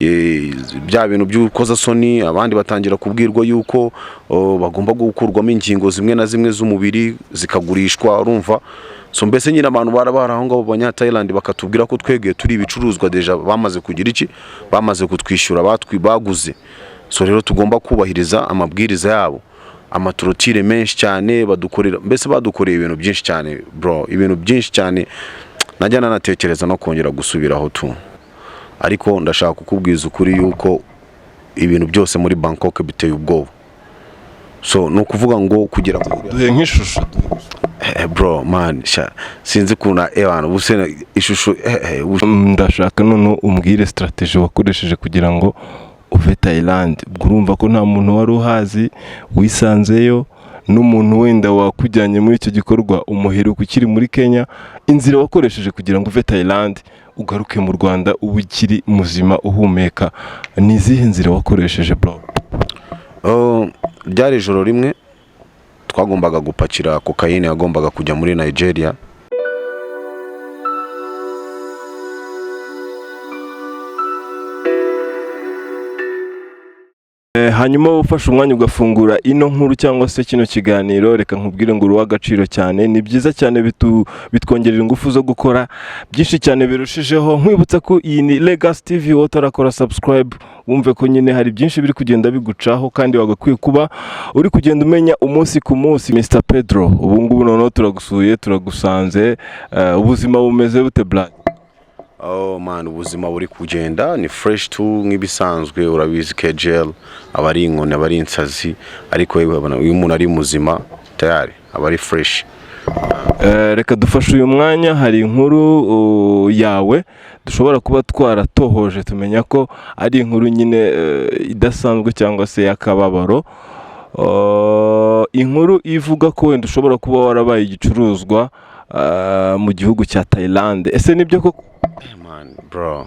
bya bintu by'urukozasoni, abandi batangira kubwirwa yuko bagomba gukurwamo ingingo zimwe na zimwe z'umubiri zikagurishwa, urumva. So mbese nyine abantu aho ngaho banya Thailand bakatubwira ko twegeye turi ibicuruzwa deja bamaze kugira iki, bamaze kutwishyura baguze. So rero tugomba kubahiriza amabwiriza yabo, amatorotire menshi cyane badukorera, mbese badukoreye ibintu byinshi cyane bro, ibintu byinshi cyane najya nanatekereza no kongera gusubiraho tu. Ariko ndashaka kukubwiza ukuri yuko ibintu byose muri Bangkok biteye ubwoba. So no kuvuga ngo kugira ngo duhe nk'ishusho bro man sinzi kuna abantu buse ishusho ndashaka none umbwire strategy wakoresheje kugira ngo uve Thailand. Urumva ko nta muntu wari uhazi wisanzeyo, n'umuntu wenda wakujyanye muri icyo gikorwa umuheruka ukiri muri Kenya. Inzira wakoresheje kugira ngo uve Thailand ugaruke mu Rwanda ubu ukiri muzima uhumeka, ni izihe nzira wakoresheje bro? Ryari ijoro rimwe twagombaga gupakira kokayine yagombaga kujya muri Nigeria. Hanyuma ufashe umwanya ugafungura ino nkuru cyangwa se kino kiganiro, reka nkubwire ngo uruwa agaciro cyane, ni byiza cyane, bitwongerera ingufu zo gukora byinshi cyane birushijeho. Nkwibutsa ko iyi ni Legacy TV, utarakora subscribe wumve ko nyine hari byinshi biri kugenda bigucaho kandi wagakwiye kuba uri kugenda umenya umunsi ku munsi. Mr Pedro, ubu ngubu noneho turagusuye, turagusanze, ubuzima bumeze bute Black? Man, ubuzima buri kugenda ni fresh tu nk'ibisanzwe, urabizi KGL abari inkoni abari insazi, ariko uyu umuntu ari muzima tayari abari fresh. Reka dufashe uyu mwanya, hari inkuru yawe dushobora kuba twaratohoje tumenya ko ari inkuru nyine idasanzwe cyangwa se y'akababaro, inkuru ivuga ko wenda ushobora kuba warabaye igicuruzwa mu gihugu cya Thailand. Ese nibyo koko? Man bro,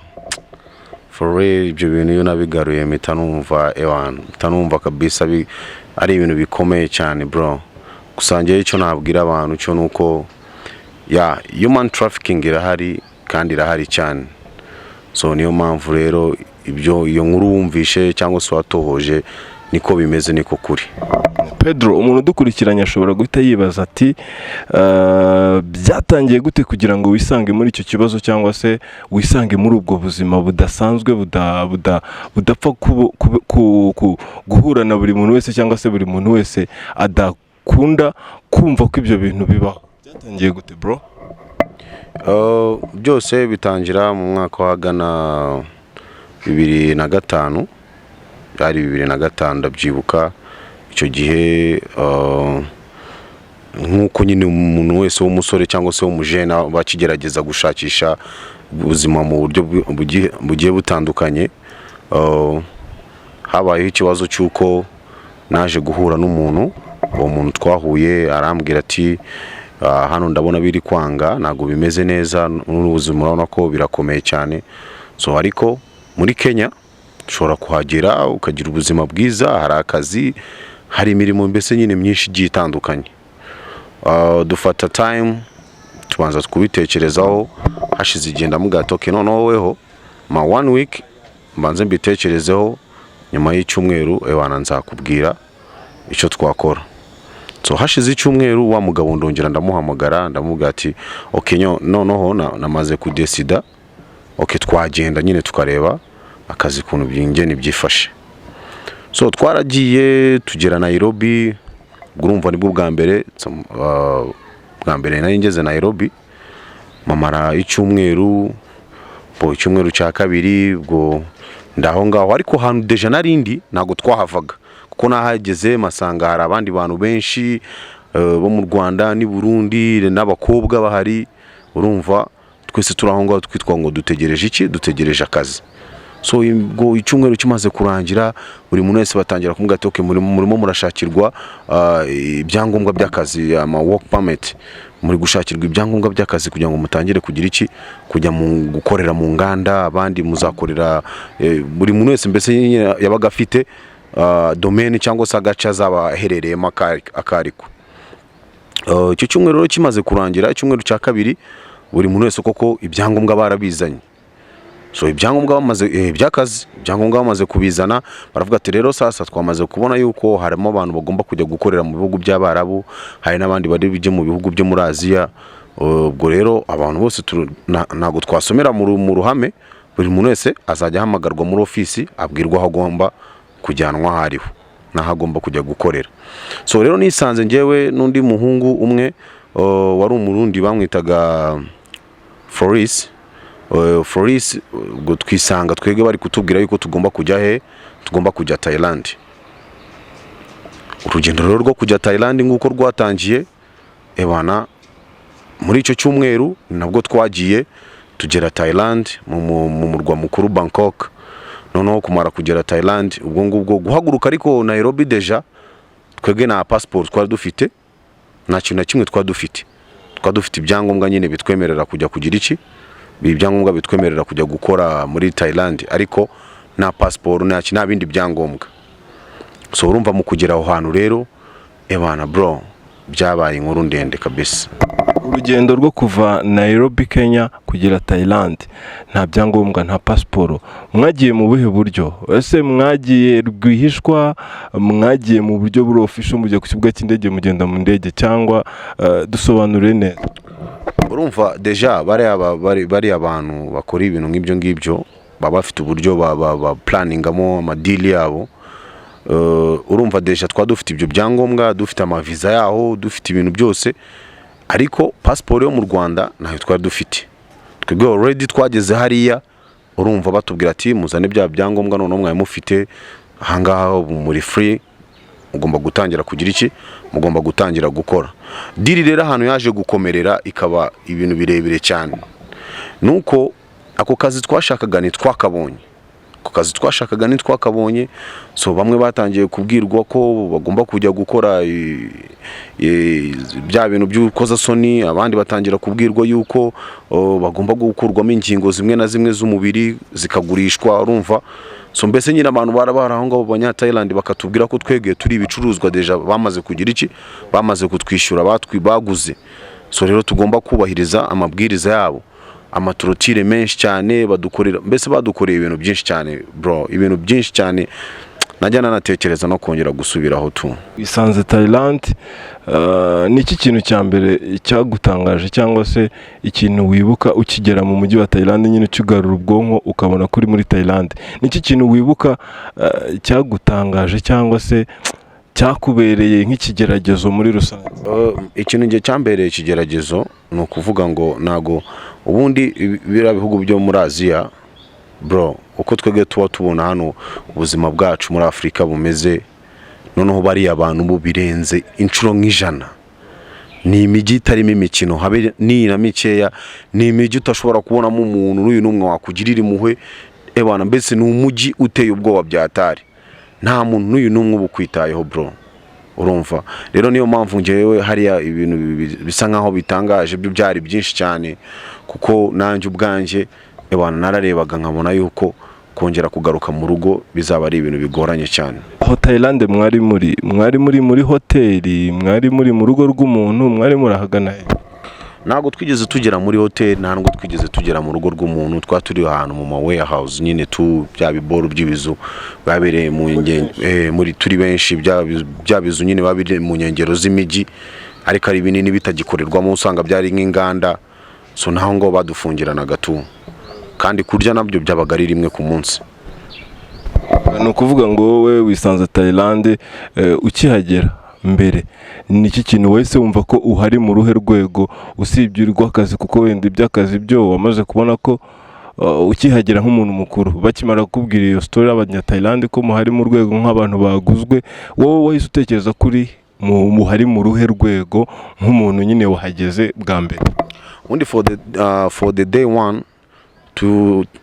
for real ibyo bintu yo nabigaruye mitanumva kabisa ari ibintu bikomeye cyane bro. Gusangiye icyo nabwira abantu cyo nuko human trafficking irahari kandi irahari cyane. So niyo mpamvu rero iyo nkuru wumvishe cyangwa se watohoje niko bimeze, niko kuri. Pedro, umuntu udukurikiranye ashobora guhita yibaza ati byatangiye gute kugira ngo wisange muri icyo kibazo cyangwa se wisange muri ubwo buzima budasanzwe budapfa guhura na buri muntu wese cyangwa se buri muntu wese adakunda kumva ko ibyo bintu bibaho? Byatangiye gute bro? Byose bitangira mu mwaka wa Gana 2005, ari 2005 ndabyibuka. Icyo gihe nk'uko nyine umuntu wese w'umusore cyangwa se w'umujena bakigerageza gushakisha ubuzima mu buryo bugiye butandukanye, habayeho ikibazo cy'uko naje guhura n'umuntu. Uwo muntu twahuye arambwira ati hano ndabona biri kwanga, ntabwo bimeze neza, n'ubuzima urabona ko birakomeye cyane. So ariko muri Kenya ushobora kuhagera ukagira ubuzima bwiza, hari akazi, hari imirimo mbese nyine myinshi igiye itandukanye. Dufata time tubanza kubitekerezaho, hashize igihe ndamubwira okay noneho weho ma 1 week mbanze mbitekerezeho, nyuma y'icyumweru nzakubwira icyo twakora. So hashize icyumweru wa mugabo ndongera ndamuhamagara, ndamubwira ati okay noneho namaze kudesida, okay twagenda nyine tukareba akazi kuntu byingene byifashe. So twaragiye tugera Nairobi, urumva nibwo bwa mbere nari ngeze Nairobi, mamara icyumweru, icyumweru cya kabiri ubwo ndaho ngaho, ariko hantu deja narindi ntago twahavaga kuko nahageze masanga hari abandi bantu benshi bo mu Rwanda ni Burundi n'abakobwa bahari, urumva twese turaho ngaho twitwa ngo dutegereje iki, dutegereje akazi. So icyumweru kimaze kurangira, buri muntu wese batangira kumubwira ati okay murimo murashakirwa ibyangombwa by'akazi, ama work permit, muri gushakirwa ibyangombwa by'akazi kugira ngo mutangire kugira iki, kujya mu gukorera mu nganda, abandi muzakorera buri muntu wese mbese yabaga afite domaine cyangwa se agace azabaherereyemo akariko. Icyo cyumweru rero kimaze kurangira, icyumweru cya kabiri buri muntu wese koko ibyangombwa barabizanye. so ibyangombwa bamaze by'akazi, ibyangombwa bamaze kubizana, baravuga ati rero sasa twamaze kubona yuko harimo abantu bagomba kujya gukorera mu bihugu by'Abarabu, hari n'abandi bari bijye mu bihugu byo muri Aziya. Ubwo rero abantu bose ntago twasomera mu ruhame, buri muntu wese azajya ahamagarwa muri ofisi abwirwa aho agomba kujyanwa hariho naho agomba kujya gukorera. So rero nisanze njyewe n'undi muhungu umwe wari umurundi bamwitaga Floris, ubwo twisanga twege bari kutubwira yuko tugomba kujya tugomba kujya Thailand. Urugendo rero rwo kujya Thailand nguko rwatangiye, ebana muri icyo cyumweru nabwo twagiye tugera Thailand mu murwa mukuru Bangkok. Noneho kumara kugera Thailand ubwo ngubwo guhaguruka, ariko Nairobi deja twege na passport twari dufite, nta kintu na kimwe twari dufite ibyangombwa nyine bitwemerera kujya kugira iki, ibyangombwa bitwemerera kujya gukora muri Thailand, ariko na passport nta bindi byangombwa. So urumva mu kugera aho hantu rero ebana bro byabaye inkuru ndende kabisa. Urugendo rwo kuva Nairobi Kenya kugera Thailand, nta byangombwa, nta passport, mwagiye mu buhe buryo? Ese mwagiye rwihishwa, mwagiye mu buryo buri official mujya ku kibuga cy'indege mugenda mu ndege, cyangwa dusobanure neza? Urumva deja bari abantu bakora ibintu nk'ibyo ngibyo baba bafite uburyo ba planningamo amadili yabo. Urumva deja dufite ibyo byangombwa, dufite amaviza yaho, dufite ibintu byose, ariko passport yo mu Rwanda nayo twari dufite. Twebwe already twageze hariya, urumva batubwira ati muzane bya byangombwa none mwaye mufite ahangaha muri free, mugomba gutangira kugira iki, mugomba gutangira gukora. Diri rero ahantu yaje gukomerera ikaba ibintu birebire cyane, nuko ako kazi twashakaga ntitwakabonye. So bamwe batangiye kubwirwa ko bagomba kujya gukora bya bintu by'ukozasoni, abandi batangira kubwirwa yuko bagomba gukurwamo ingingo zimwe na zimwe z'umubiri zikagurishwa. Urumva, so mbese nyine abantu aho ngaho banya Thailand bakatubwira ko twegeye turi ibicuruzwa deja bamaze kugira iki, bamaze kutwishyura baguze. So rero tugomba kubahiriza amabwiriza yabo, amaturotire menshi cyane badukorera, mbese badukoreye ibintu byinshi cyane bro, ibintu byinshi cyane najya nanatekereza no kongera gusubiraho tu. Wisanze Thailand, niki kintu cya mbere cyagutangaje, cyangwa se ikintu wibuka ukigera mu mujyi wa Thailand nyine ukigarura ubwonko ukabona kuri muri Thailand? Niki kintu wibuka cyagutangaje cyangwa se cyakubereye nk'ikigeragezo muri rusange? Ikintu ngiye cyambereye ikigeragezo ni ukuvuga ngo nago ubundi bira bihugu byo muri Aziya bro, uko twege tubona hano ubuzima bwacu muri Afrika bumeze, noneho bari abantu bo birenze inshuro nk'ijana. Ni imijyi itarimo imikino habe ni na mikeya, ni imijyi utashobora kubonamo umuntu n'uyu n'umwe wakugirira impuhwe. Ebana mbese ni umujyi uteye ubwoba byatari, nta muntu n'uyu n'umwe ubukwitayeho bro. Urumva rero niyo mpamvu ngewe hariya ibintu bisa nkaho bitangaje byo byari byinshi cyane, kuko nanjye ubwanje ebana nararebaga nkabona yuko kongera kugaruka mu rugo bizaba ari ibintu bigoranye cyane. Aho Thailand mwari muri hoteli, mwari muri mu rugo rw'umuntu, mwari murahagana he? Ntabwo twigeze tugera muri hoteli, ntabwo twigeze tugera mu rugo rw'umuntu, twaturi ahantu mu warehouse nyine bya biboro by'ibizu babereye muri turi benshi, bya bizu nyine babire mu nkengero z'imijyi, ariko ari binini bitagikorerwamo, usanga byari nk'inganda. So naho ngo badufungiranaga tu, kandi kurya nabyo byabaga ari rimwe ku munsi. Ni ukuvuga ngo wowe wisanze Thailand, ukihagera mbere niki kintu wese wumva ko uhari mu ruhe rwego usibye urw'akazi, kuko wenda iby'akazi byo wamaze kubona ko ukihagera nk'umuntu mukuru bakimara kukubwira iyo story y'abanya Thailand ko muhari mu rwego nk'abantu baguzwe, wowe wahise utekereza kuri muhari mu ruhe rwego nk'umuntu nyine wahageze bwa mbere? Undi for the day one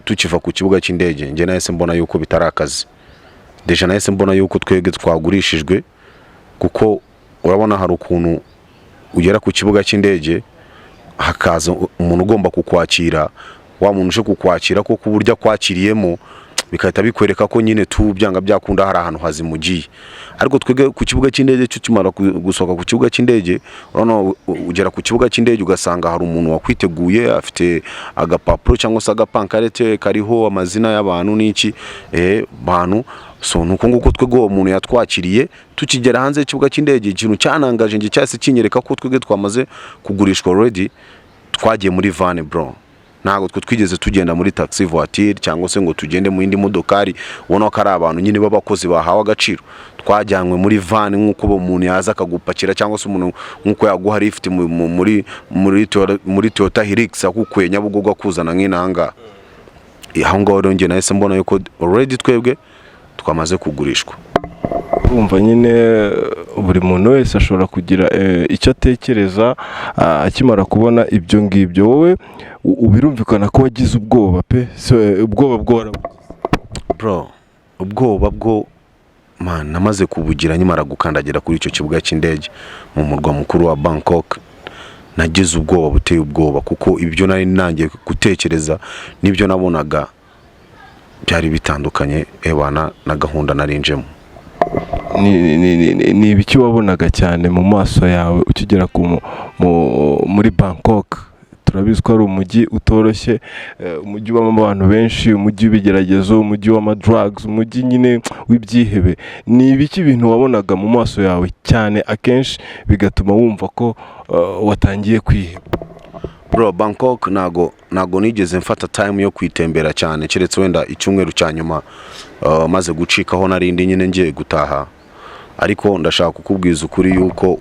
tukiva ku kibuga cy'indege, nge nahise mbona yuko bitari akazi deja, nahise mbona yuko twege twagurishijwe, kuko urabona hari ukuntu ugera ku kibuga cy'indege hakaza umuntu ugomba kukwakira, wa muntu uje kukwakira ko kuburyo kwakiriyemo bikahita bikwereka ko nyine byanga byakunda hari ahantu hazimugiye. Ariko twege ku kibuga cy'indege cyo kimara gusohoka ku kibuga cy'indege, urano ugera ku kibuga cy'indege ugasanga hari umuntu wakwiteguye afite agapapuro cyangwa se agapankarete kariho amazina y'abantu n'iki bantu. So nuko nguko twego umuntu yatwakiriye tukigera hanze y'ikibuga cy'indege, ikintu cyanangaje nge cyase kinyereka ko twege twamaze kugurishwa already. Twagiye muri van bro, ntago twe twigeze tugenda muri taxi voiture cyangwa se ngo tugende mu yindi modokari ubona ko ari abantu nyine b'abakozi bahawe agaciro. Twajyanywe muri van nk'uko umuntu yaza akagupakira cyangwa se umuntu nk'uko yaguha lift muri Toyota Hilux akukuye Nyabugogo akuzana nk'inanga. Aho ngaho rero nge nahise mbona yuko already twebwe twamaze kugurishwa. Urumva nyine buri muntu wese ashobora kugira icyo atekereza akimara kubona ibyo ngibyo. Wowe ubirumvikana ko wagize ubwoba pe, ubwoba bwo bro, ubwoba bwo man namaze kubugira nyimara gukandagira kuri icyo kibuga cy'indege mu murwa mukuru wa Bangkok. Nagize ubwoba buteye ubwoba kuko ibyo nari nangiye gutekereza nibyo nabonaga byari bitandukanye ebana na gahunda narinjemo. Ni ibiki wabonaga cyane mu maso yawe ukigera muri Bangkok? Turabizi ko ari umujyi utoroshye, umujyi w'amo abantu benshi, umujyi w'ibigeragezo, umujyi w'ama drugs, umujyi nyine w'ibyihebe. Ni ibiki ibintu wabonaga mu maso yawe cyane akenshi bigatuma wumva ko watangiye kwiheba? Bro, Bangkok nago nigeze mfata time yo kwitembera cyane, keretse wenda icyumweru cya nyuma maze gucikaho narindi nyine ngiye gutaha. Ariko ndashaka kukubwiza ukuri yuko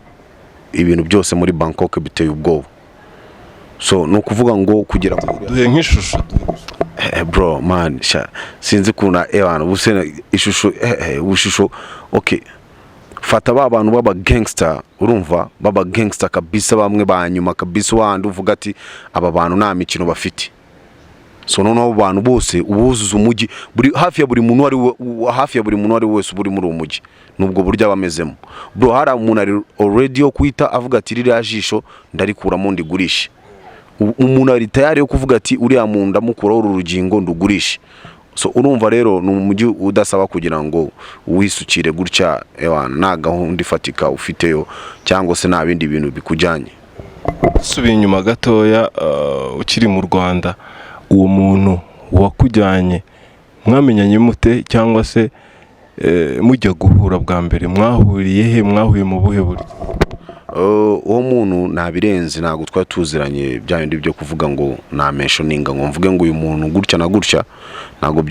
ibintu byose muri Bangkok biteye ubwoba. So no kuvuga ngo kugira duhe nk'ishusho bro man sinzi kuna abantu busena ishusho okay. Fata abantu baba gangster, urumva baba gangster kabisa, bamwe banyuma kabisa wandi uvuga ati aba bantu nta mikino bafite. So noneho abantu bose ubuzuza umujyi hafi ya buri muntu wari wese buri muri umujyi nubwo burya bamezemo. Bro hari umuntu ari already yo kwita avuga ati ririya jisho ndarikuramo ndigurishe. Umuntu ari tayari yo kuvuga ati uriya muntu ndamukuraho urugingo ndugurishe. So urumva rero ni umujyi udasaba kugira ngo wisukire gutya na gahunda ifatika ufiteyo cyangwa se nta bindi bintu bikujyanye. Subiye inyuma gatoya, ukiri mu Rwanda, uwo muntu wakujyanye mwamenyanye mute cyangwa se mujya guhura bwa mbere mwahuriye he, mwahuye mu buhe buryo? Uwo muntu nabirenze, ntago twatuziranye bya bindi byo kuvuga ngo na mentioninga ngo mvuge ngo uyu muntu gutya na gutya, ntago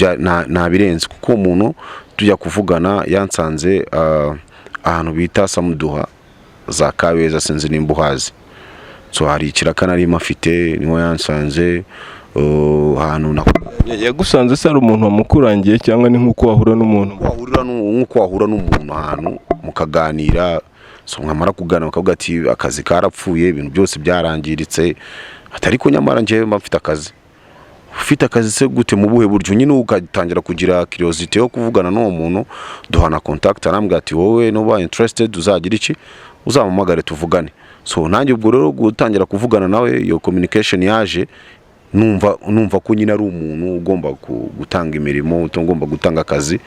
nabirenze kuko umuntu tujya kuvugana yansanze ahantu bita Samuduha za Kabeza, sinzi nimbuhazi. So hari ikiraka nari mafite niho yansanze ahantu yagusanze se ari umuntu wamukurangiye cyangwa ni nkuko wahura n'umuntu? Nkuko wahura n'umuntu ahantu mukaganira. So nkamara kugana bakavuga ati akazi karapfuye, ibintu byose byarangiritse. Atari ko nyamara nje mfite akazi. Ufite akazi se gute mu buhe buryo? Nyine ugatangira kugira curiosity yo kuvugana n'uwo muntu, duhana contact, arambwira ati wowe no ba interested uzagira iki uzamamagare tuvugane. So nanjye ubwo rero gutangira kuvugana nawe, iyo communication yaje numva ko nyine ari umuntu ugomba gutanga imirimo, utagomba gutanga akazi.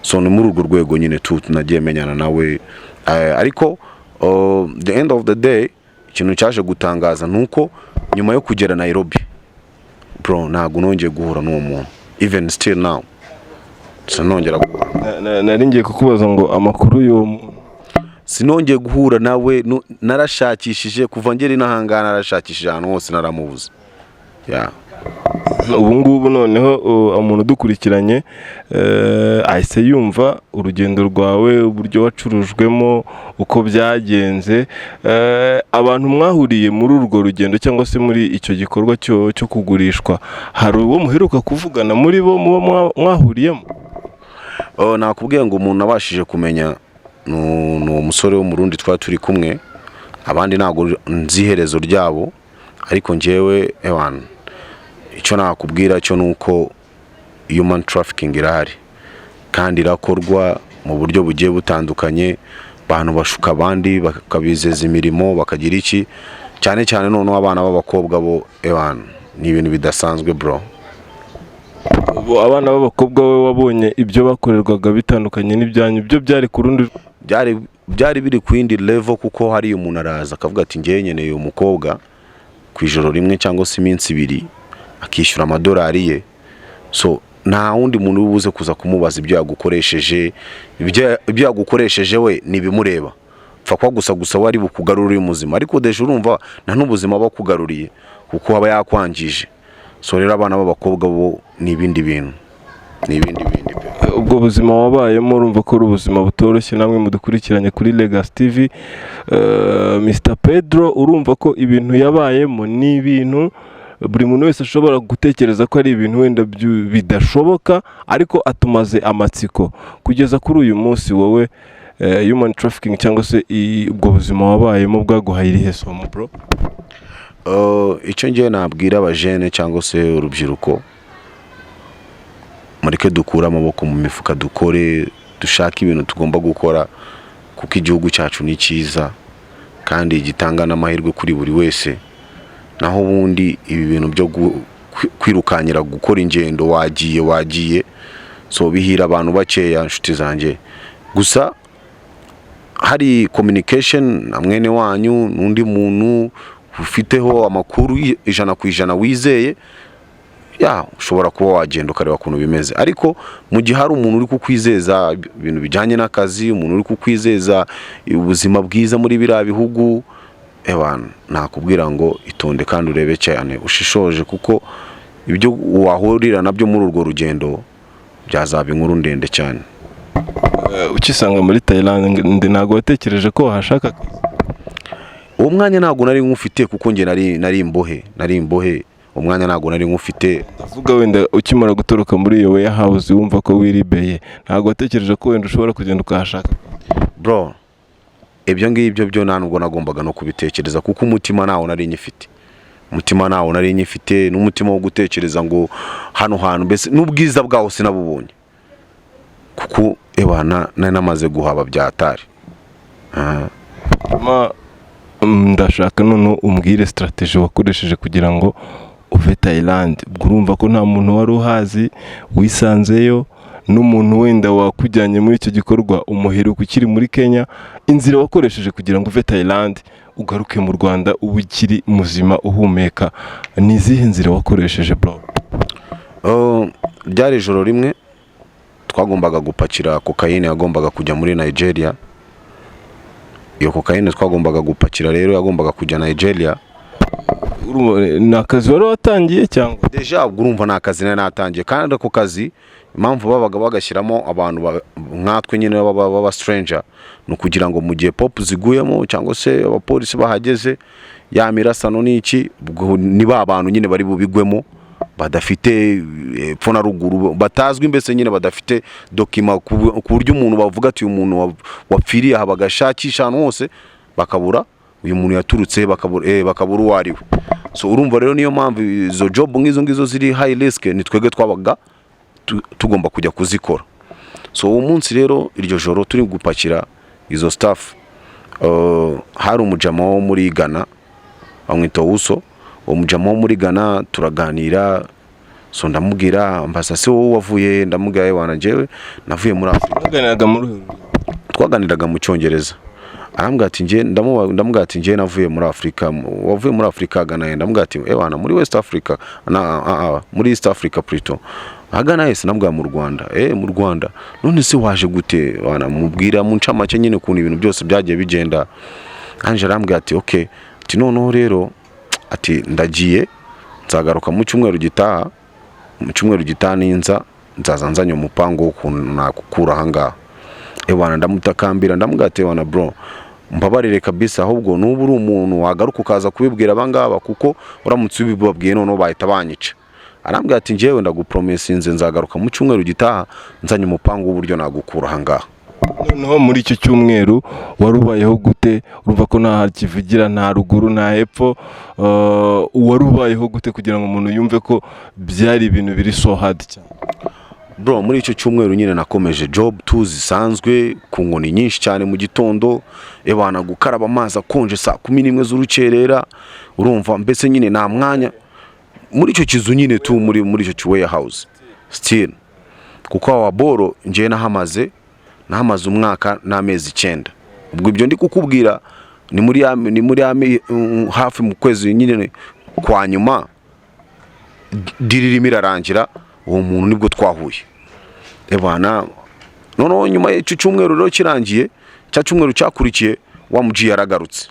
So ni muri urwo rwego nyine tunagiye menyana nawe. Ariko the end of the day ikintu cyaje gutangaza nuko nyuma yo kugera Nairobi bro ntago nongeye guhura n'uwo muntu, even still now sinongera guhura. Nari ngiye kukubaza ngo amakuru y'uwo muntu. Sinongeye guhura nawe, narashakishije kuva ngeri nahangana, narashakishije ahantu hose naramubuze. Ubu ngubu noneho umuntu udukurikiranye ahise yumva urugendo rwawe, uburyo wacurujwemo, uko byagenze. Abantu mwahuriye muri urwo rugendo cyangwa se muri icyo gikorwa cyo kugurishwa, hari uwo muheruka kuvugana muri bo mwahuriyemo? Nakubwiye ngo umuntu abashije kumenya ni umusore wo mu Rundi twari turi kumwe, abandi ntago nzi iherezo ryabo. Ariko njyewe icyo nakubwira cyo nuko human trafficking irahari kandi irakorwa mu buryo bugiye butandukanye. Abantu bashuka abandi bakabizeza imirimo bakagira iki, cyane noneho abana b'abakobwa bo ni ibintu bidasanzwe bro. abana b'abakobwa we wabonye ibyo bakorerwaga bitandukanye n'ibyanyu, byo byari ku rundi byari biri ku yindi level, kuko hari umuntu araza akavuga ati ngewe nkeneye umukobwa ku ijoro rimwe cyangwa se iminsi ibiri, akishyura amadolari ye. So nta wundi muntu ubuze kuza kumubaza ibyo yagukoresheje. Ibyo yagukoresheje we ntibimureba, pfa kwa gusa wari bukugarurira muzima, ariko deje urumva nta n'ubuzima bakugaruriye kuko aba yakwangije. So rero abana b'abakobwa bo ni ibindi bintu. Ubwo buzima wabayemo urumva ko ari ubuzima butoroshye. Namwe mudukurikiranye kuri Legacy TV, Mr Pedro, urumva ko ibintu yabayemo ni ibintu buri muntu wese ashobora gutekereza ko ari ibintu wenda bidashoboka, ariko atumaze amatsiko kugeza kuri uyu munsi. Wowe human trafficking cyangwa se ubwo buzima wabayemo bwaguhaye irihe somo bro? Icyo ngiye nabwira abajene cyangwa se urubyiruko, mureke dukure amaboko mu mifuka, dukore, dushake ibintu tugomba gukora, kuko igihugu cyacu ni cyiza kandi gitanga n'amahirwe kuri buri wese. Naho ubundi ibi bintu byo kwirukanyira gukora ingendo wagiye so bihira abantu bakeya, inshuti zanjye. Gusa hari communication na mwene wanyu n'undi muntu ufiteho amakuru 100% wizeye, ushobora kuba wagenda ukareba ukuntu bimeze. Ariko mu gihe hari umuntu uri kukwizeza ibintu bijyanye n'akazi, umuntu uri kukwizeza ubuzima bwiza muri biriya bihugu, nakubwira ngo itonde kandi urebe cyane, ushishoje, kuko ibyo wahurira nabyo muri urwo rugendo byazaba inkuru ndende cyane. Ukisanga muri Thailand ntabwo watekereje ko wahashaka akazi? Uwo mwanya ntabwo nari nkufite, kuko nge nari imbohe. Umwanya ntabwo nari nkufite. Ndavuga wenda ukimara gutoroka muri iyo warehouse wumva ko wiribeye, ntabwo watekereje ko wenda ushobora kugenda ukahashaka? Bro, ibyo ngibyo byo ntabwo nagombaga no kubitekereza, kuko umutima nawo nari nyifite. N'umutima wo gutekereza ngo hano hantu mbese n'ubwiza bwaho sinabubonye, kuko nari namaze guhaba byatari. Ndashaka none umbwire strategy wakoresheje kugira ngo uve Thailand. Urumva ko nta muntu wari uhazi, wisanzeyo n'umuntu wenda wakujyanye muri icyo gikorwa umuheruka ukiri muri Kenya. Inzira wakoresheje kugira ngo uve Thailand ugaruke mu Rwanda ubu ukiri muzima uhumeka, ni izihe nzira wakoresheje bro? Byari ijoro rimwe twagombaga gupakira kokayine yagombaga kujya muri Nigeria. Iyo kokayine twagombaga gupakira rero yagombaga kujya Nigeria. Ni akazi wari watangiye cyangwa? Deja urumva ni akazi nari natangiye, kandi ako kazi impamvu babaga bagashyiramo abantu nkatwe nyine baba stranger, ni ukugira ngo mu gihe pop ziguyemo cyangwa se abapolisi bahageze, ya mirasano n'iki, ni ba bantu nyine bari bubigwemo badafite epfo na ruguru, batazwi mbese nyine badafite dokima, ku buryo umuntu bavuga ati uyu muntu wapfiriye aha, bagashakisha ahantu hose bakabura uyu muntu yaturutse, bakabura uwo ari we. So urumva rero niyo mpamvu izo job ngizo ziri high risk ni twebwe twabaga tugomba kujya kuzikora. So uwo munsi rero iryo joro turi gupakira izo staff, hari umujama wo muri Ghana amwita Uso. Uwo mujama wo muri Ghana turaganira, so ndamubwira mbasa se wowe wavuye, ndamubwira wanjewe navuye muri Afrika. Twaganiraga mu Cyongereza. Arambwira ati ndamubwira ati nje navuye muri Afrika. Wavuye muri Afrika Ghana? Ndamubwira ati muri West Africa, muri East Africa plutôt. Ghana yese nambwira mu Rwanda. Mu Rwanda. None se waje gute? Mubwira mu ncamake nyine kuntu ibintu byose byagiye bigenda. Anje arambwira ati okay, ati noneho rero ati ndagiye, nzagaruka mu cyumweru gitaha. Mu cyumweru gitaha nzaza nzanye umupango w'ukuntu nakukura ahangaha. Ndamutakambira ndamubwira ati bro, mbabarire kabisa, ahubwo nubu uri umuntu wagaruka ukaza kubibwira abangaba, kuko uramutse ubibabwiye noneho bahita banyica. Arambwira ati njewe ndagupromesinze nzagaruka mu cyumweru gitaha nzanye umupango w'uburyo nagukura ahangaha. Noneho muri icyo cyumweru warubayeho gute? Urumva ko nta kivugira, nta ruguru, nta hepfo, warubayeho gute kugira ngo umuntu yumve ko byari ibintu biri so hard cyane? Bro, muri icyo cyumweru nyine nakomeje job zisanzwe ku nkoni nyinshi cyane mu gitondo, gukaraba amazi akonje saa 11 z'urukerera. Urumva mbese nyine nta mwanya muri icyo kizu nyine muri icyo warehouse. still kuko awa boro ngiye nahamaze umwaka n'amezi 9. ubwo ibyo ndi kukubwira ni muri hafi mu kwezi nyine kwa nyuma diririmo irarangira, uwo muntu nibwo twahuye ebana. Noneho nyuma y'icyo cyumweru rero kirangiye, cya cyumweru cyakurikiye wa muji yaragarutse,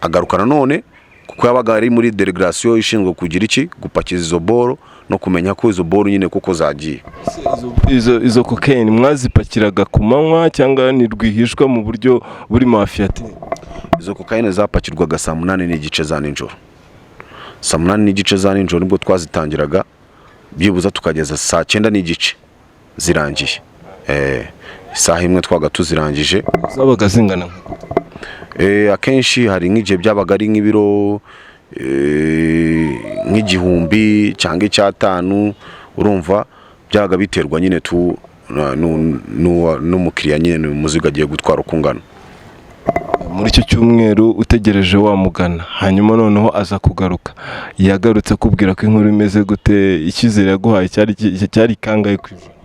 agarukana none kuko yabaga ari muri delegation ishinzwe kugira iki, gupakiza izo boro no kumenya ko izo boro nyine kuko zagiye. Izo cocaine mwazipakiraga ku manywa cyangwa ni rwihishwa mu buryo buri mafiyati? Izo cocaine zapakirwaga saa 8:30 za nijoro. Saa 8:30 za nijoro nibwo twazitangiraga, byibuza tukageza saa 9:30 zirangiye. Isaha imwe twaga tuzirangije. Zabaga zingana akenshi hari nk'igihe byabaga ari nk'ibiro nk'igihumbi cyangwa 500, urumva byabaga biterwa nyine n'umukiriya nyine umuzigo agiye gutwara ukungana. Muri icyo cyumweru utegereje wamugana, hanyuma noneho aza kugaruka, yagarutse kubwira ko inkuru imeze gute, icyizere yaguhaye cyari kangahe kw'ijana?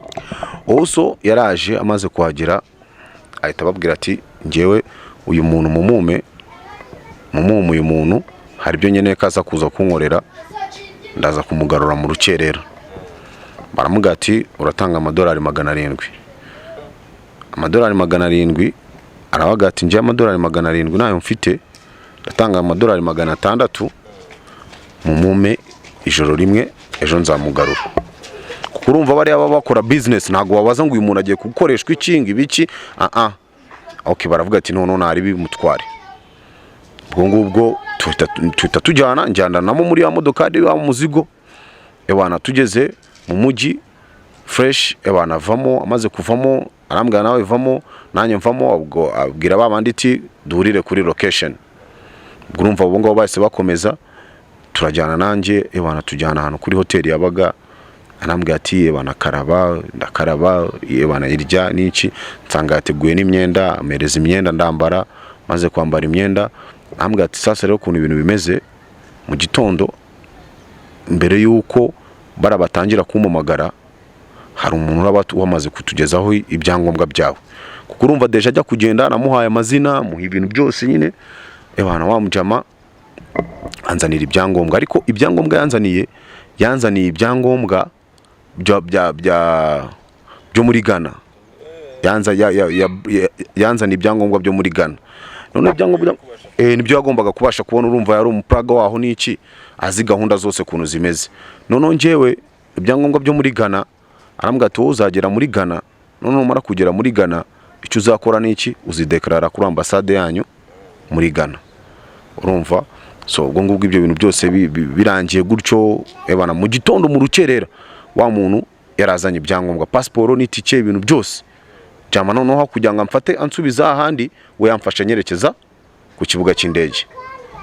Also yaraje amaze kuhagera ahita babwira ati ngewe uyu muntu mumume uyu muntu hari byo nyene kaza kuza kunkorera, ndaza kumugarura mu rukerera. Baramuga ati uratanga amadolari 700. Amadolari 700 arabaga ati nje amadolari 700 nayo mfite, ndatanga amadolari 600 mumume ijoro rimwe, ejo nzamugarura. Kurumva bari aba bakora business ntago wabaza ngo uyu muntu agiye gukoreshwa ikingi biki. Okay, baravuga ati none nari bimutware. Ubwo ngubwo tuhita tujyana, njyana namo muri ya modoka ya muzigo ebana, tugeze mu mujyi fresh ebana, vamo amaze kuvamo arambwira nawe vamo nanye mvamo, ubwo abwira babandi iti duhurire kuri location. Urumva ubwo ngabo bahise bakomeza turajyana nanjye ebana, tujyana ahantu kuri hoteli yabaga. Arambwira ati ebana karaba, ndakaraba ebana irya n'iki, nsanga yateguye n'imyenda, amereza imyenda ndambara, maze kwambara imyenda. Arambwira ati sasa rero kuntu ibintu bimeze, mu gitondo mbere yuko barabatangira kumumagara hari umuntu wamaze kutugezaho ibyangombwa byawe, kuko urumva deja ajya kugenda namuhaye amazina, muha ibintu byose nyine ebana. Wamujama anzanira ibyangombwa, ariko ibyangombwa yanzaniye ibyangombwa byo muri Ghana. Yanzaniye ibyangombwa byo muri Ghana. None ibyangombwa nibyo yagombaga kubasha kubona, urumva yari umupraga waho n'iki, azi gahunda zose kuntu zimeze. None ngewe ibyangombwa byo muri Ghana, arambwira ati uzagera muri Ghana, none umara kugera muri Ghana icyo uzakora n'iki, uzideklarara kuri ambassade yanyu muri Ghana. Urumva so ubwo ngubwo ibyo bintu byose birangiye gutyo ebana, mu gitondo mu rukerera wa muntu yarazanye ibyangombwa, passport n'itike, ibintu byose jama. Noneho kugira ngo amfate ansubiza ahandi, we yamfasha nyerekeza ku kibuga cy'indege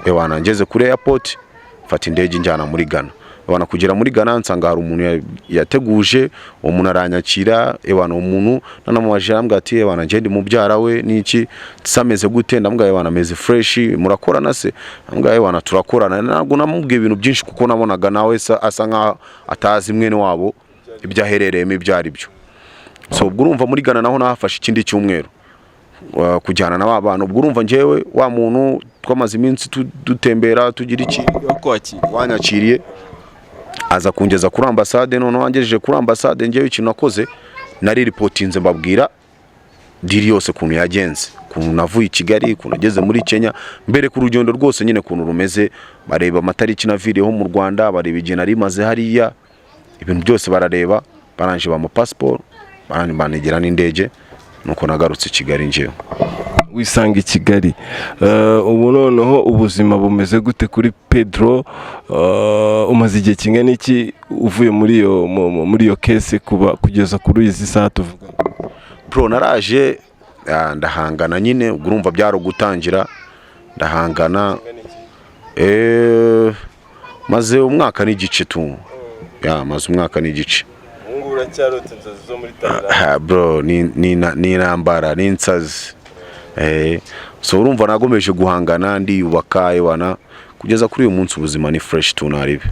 ebana. Ngeze kuri airport mfata indege njyana muri Ghana ebana. Kugera muri Ghana nsanga hari umuntu yateguje, uwo muntu aranyakira ebana. Umuntu nanamubaje arambwira ati ebana nje ndi mubyara we n'iki, tsameze gute? Ndambwira ebana meze fresh, murakorana se? Ndambwira ebana turakorana. Ntabwo namubwiye ibintu byinshi kuko nabonaga nawe asa nka atazi mwene wabo ibyaherereyemo ibyari byo. So ubwo urumva muri Ghana naho nahafashe ikindi cyumweru kujyana na babana. Ubwo urumva ngewe wa muntu twamaze iminsi dutembera tugira iki, wanyakiriye aza kungeza kuri ambassade. None wangejeje kuri ambassade, ngewe ikintu nakoze nari reportinze, mbabwira diri yose kuntu yagenze, kuntu navuye i Kigali, kuntu ageze muri Kenya, mbere ku rugendo rwose nyine kuntu rumeze. Bareba amatariki navireho mu Rwanda, bareba igihe nari maze hariya, ibintu byose barareba. Baranje ba mu passport, banegera n'indege, nuko nagarutse i Kigali njewe. Wisanga i Kigali, ubu noneho ubuzima bumeze gute kuri Pedro? Umaze igihe kingana iki uvuye muri iyo case kugeza kuri izi saha tuvuga? Bro naraje ndahangana nyine, urumva byaro gutangira ndahangana maze umwaka n'igice tu, maze umwaka n'igice. Uracyarota inzozi zo muri Thailand? Bro ni nambara n'insazi. So urumva nagomeje guhangana ndiyubaka ebana, kugeza kuri uyu munsi ubuzima ni fresh tu naribe.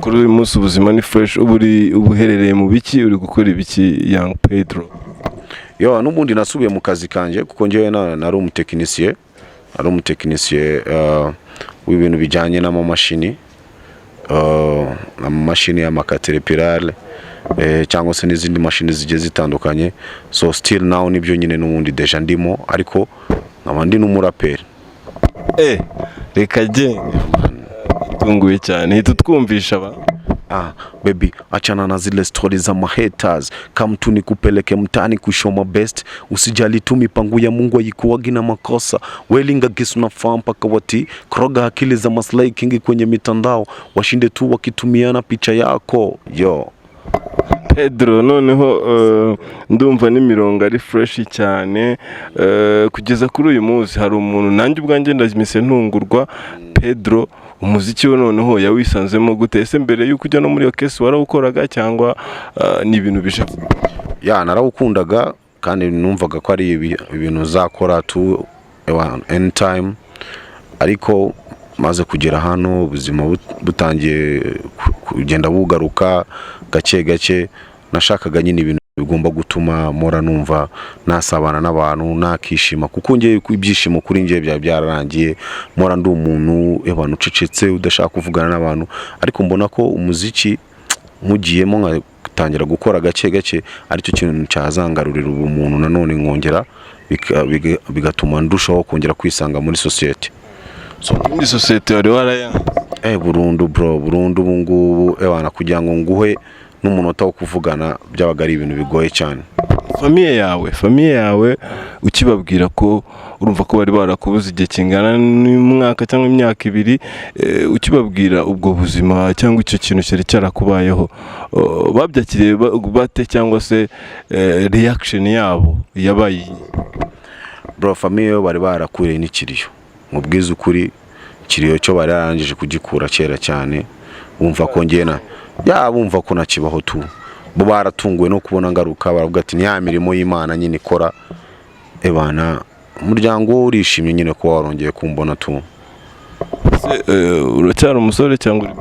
kuri uyu munsi ubuzima ni fresh, ubuherereye mu biki, uri gukora ibiki young Pedro? N'ubundi nasubiye mu kazi kanje kuko njyewe nari umutekinisiye w'ibintu bijyanye n'amamashini y'amakaterepirale cyangwa se n'izindi mashini zigiye zitandukanye. So still now nibyo nyine n'ubundi deja ndimo, ariko nkaba ndi n'umuraperi. Reka genge tunguye cyane, hita twumvisha ba baby, achana na zile story za mahaters, come tu nikupeleke mtaani kushow my best, usijali tu mipango ya Mungu haikuwagi na makosa, welinga gisu na fahamu paka wati kroga akili za maslahi kingi kwenye mitandao, washinde tu wakitumiana picha yako Pedro. Noneho ndumva n'imirongo ari fresh cyane, kugeza kuri uyu munsi hari umuntu nanjye ubwanjye ndazimise ntungurwa. Pedro, umuziki we noneho yawisanzemo gute? Ese mbere yuko ujya no muri iyo case warawukoraga cyangwa ni ibintu bije? Narawukundaga kandi numvaga ko ari ibintu uzakora tu anytime, ariko maze kugera hano ubuzima butangiye kugenda bugaruka gake gake, nashakaga nyine ibintu bigomba gutuma mora numva nasabana n'abantu nakishima, kuko ngiye ibyishimo kuri ngiye byararangiye. Mora ndi umuntu abantu ucecetse udashaka kuvugana n'abantu, ariko mbona ko umuziki mugiyemo ngatangira gukora gake gake aricyo kintu cyazangarurira ubumuntu nanone, nkongera bigatuma ndushaho kongera kwisanga muri society. So muri society wari warayanga burundu bro, burundu ubungubu kugira ngo nguhe n'umunota wo kuvugana byabaga ari ibintu bigoye cyane. Famiye yawe ukibabwira ko urumva ko bari barakubuza igihe kingana n'umwaka cyangwa imyaka ibiri, ukibabwira ubwo buzima cyangwa icyo kintu cyari cyarakubayeho, babyakiriye bate cyangwa se reaction yabo yabaye? Bro, famiye bari barakuriye n'ikiriyo, mu bwiza ukuri ikiriyo cyo bari yarangije kugikura kera cyane, bumva ko ngena bumva ko nakibaho tu, bo baratunguwe no kubona ngaruka, baravuga ati niya mirimo y'Imana nyine ikora. Umuryango urishimye nyine ko warongeye kumbona tu. Uracyari umusore cyangwa uri?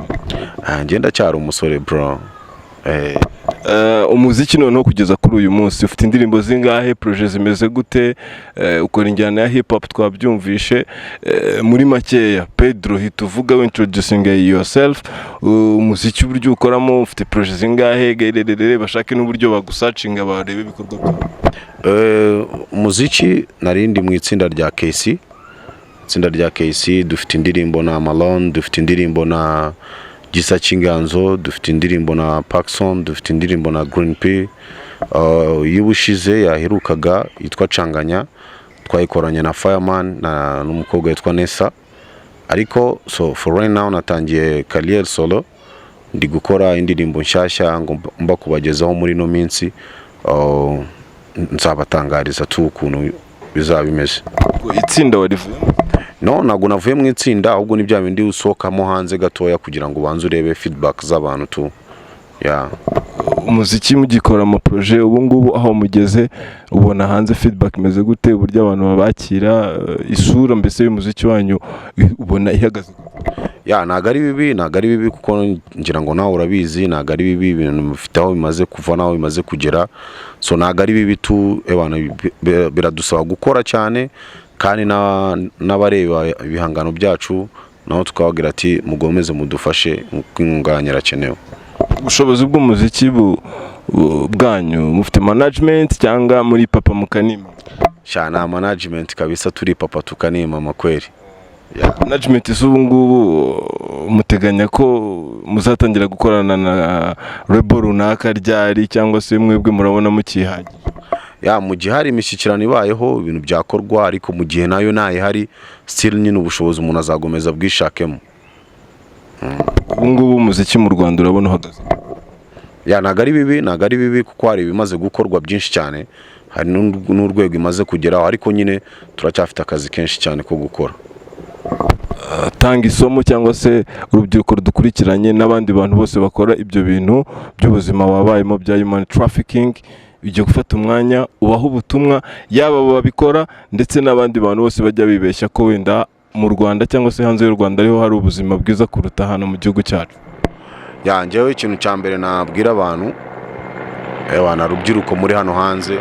Ngenda cyari umusore bro. Umuziki noneho kugeza kuri uyu munsi ufite indirimbo zingahe? Projet zimeze gute? Ukora injyana ya hip hop twabyumvishe. Muri makeya Pedro, hita uvuga introducing yourself, umuziki uburyo ukoramo, ufite projet zingahe? Bashake n'uburyo bagusacinga barebe ibikorwa byawe. Umuziki narindi mu itsinda rya KC, dufite indirimbo na Malone, dufite indirimbo na Gisa Cy'inganzo, dufite indirimbo na Paxson, dufite indirimbo na Green P. Y'ubushize yaherukaga yitwa Canganya, twayikoranye na Fireman n'umukobwa yitwa Nessa. Ariko so for right now natangiye career solo, ndi gukora indirimbo nshyashya ngomba kubagezaho muri no minsi, nzabatangariza tu ukuntu bizaba bimeze. Itsinda warivuyemo? No, ntabwo navuye mu itsinda, ahubwo ni bya bindi usohokamo hanze gatoya kugira ngo ubanze urebe feedback z'abantu tu. Umuziki mugikora ama projet ubu ngubu aho mugeze, ubona hanze feedback imeze gute? Uburyo abantu babakira, isura mbese y'umuziki wanyu ubona ihagaze? Ntabwo ari bibi kuko ngira ngo nawe urabizi, ntabwo ari bibi, ibintu bifite aho bimaze kuva naho bimaze kugera. So ntabwo ari bibi tu, biradusaba gukora cyane, kandi n'abareba ibihangano byacu naho tukabagira ati mugomeze mudufashe kwinganya rakenewe. Ubushobozi bw'umuziki bwanyu mufite management cyangwa muri papa mukanima? Na management kabisa, turi papa tukanima makweri. Management ubu ngubu muteganya ko muzatangira gukorana na label runaka ryari, cyangwa se mwebwe murabona mukihagije? Mu gihe hari imishyikirano ibayeho ibintu byakorwa, ariko mu gihe nayo ntayihari still nyine ubushobozi umuntu azagomeza bwishakemo. Ubu ngubu umuziki mu Rwanda urabona uhagaze? Ntabwo ari bibi kuko hari ibimaze gukorwa byinshi cyane, hari n'urwego imaze kugeraho, ariko nyine turacyafite akazi kenshi cyane ko gukora. Tanga isomo cyangwa se urubyiruko rudukurikiranye n'abandi bantu bose bakora ibyo bintu by'ubuzima wabayemo bya human trafficking, ujye gufata umwanya ubaho ubutumwa, yaba babikora ndetse n'abandi bantu bose bajya bibeshya ko wenda mu Rwanda cyangwa se hanze y'u Rwanda ariho hari ubuzima bwiza kuruta hano mu gihugu cyacu. njyewe ikintu cya mbere nabwira abantu na rubyiruko muri hano hanze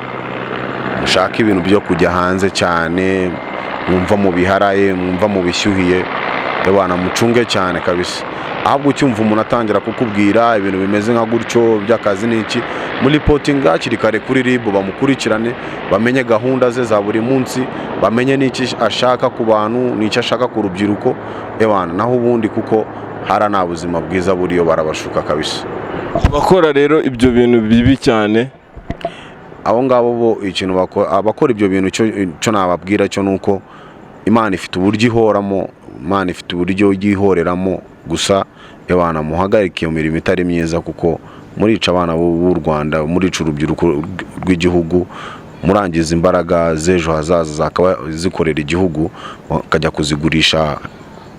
mushaka ibintu byo kujya hanze cyane, mwumva mu biharaye, mwumva mu bishyuhiye, mucunge cyane kabisa. Ahubwo cyumva umuntu atangira kukubwira ibintu bimeze nka gutyo by'akazi n'iki, muri potinga hakiri kare kuri RIB bamukurikirane, bamenye gahunda ze za buri munsi, bamenye n'iki ashaka ku bantu, n'icyo ashaka ku rubyiruko, naho ubundi kuko hara nta buzima bwiza buriyo, barabashuka kabisa. Abakora rero ibyo bintu bibi cyane, abo ngabo bo ikintu abakora ibyo bintu cyo nababwira cyo nuko Imana ifite uburyo ihoramo, Imana ifite uburyo yihoreramo, gusa muhagarike iyo mirimo itari myiza, kuko murica abana b'u Rwanda, murica urubyiruko rw'igihugu, murangiza imbaraga z'ejo hazaza zakaba zikorera igihugu, bakajya kuzigurisha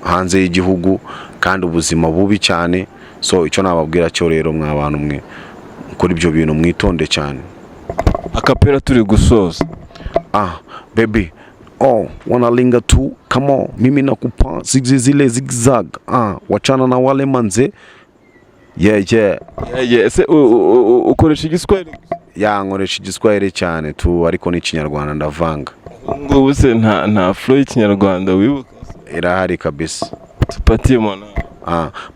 hanze y'igihugu, kandi ubuzima bubi cyane. So icyo nababwira cyo rero, mwa bantu mwe mukora ibyo bintu mwitonde cyane. Akapera turi gusoza. Baby, wanna linga tu, come on, mimi nakupa zile zigzag, wachana na wale manze. Ese ukoresha igiswahili? Nkoresha igiswahili cyane tu, ariko n'ikinyarwanda ndavanga. Ngo se nta flow y'ikinyarwanda wibuka? Irahari kabisa. Tupatie mwana.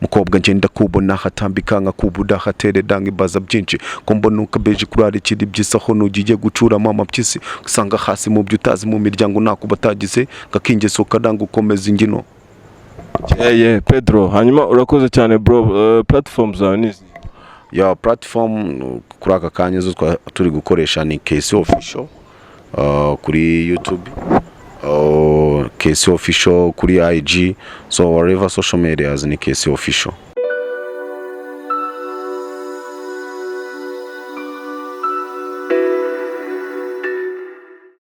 Mukobwa ngenda kubona hatambika nka kubuda hatere danga ibaza byinshi, ko mbona ukabeje kurara ikiri byisaho nugiye gucura mama byisi, usanga hasi mu byo utazi mu miryango nakubatagize ngakingeso kadanga ukomeza ingino. Pedro, hanyuma urakoze cyane bro. Platforms zawe nizi? Platform kuri aka kanya zo turi gukoresha ni KC official kuri YouTube, KC official kuri IG, so whatever social media ni KC official.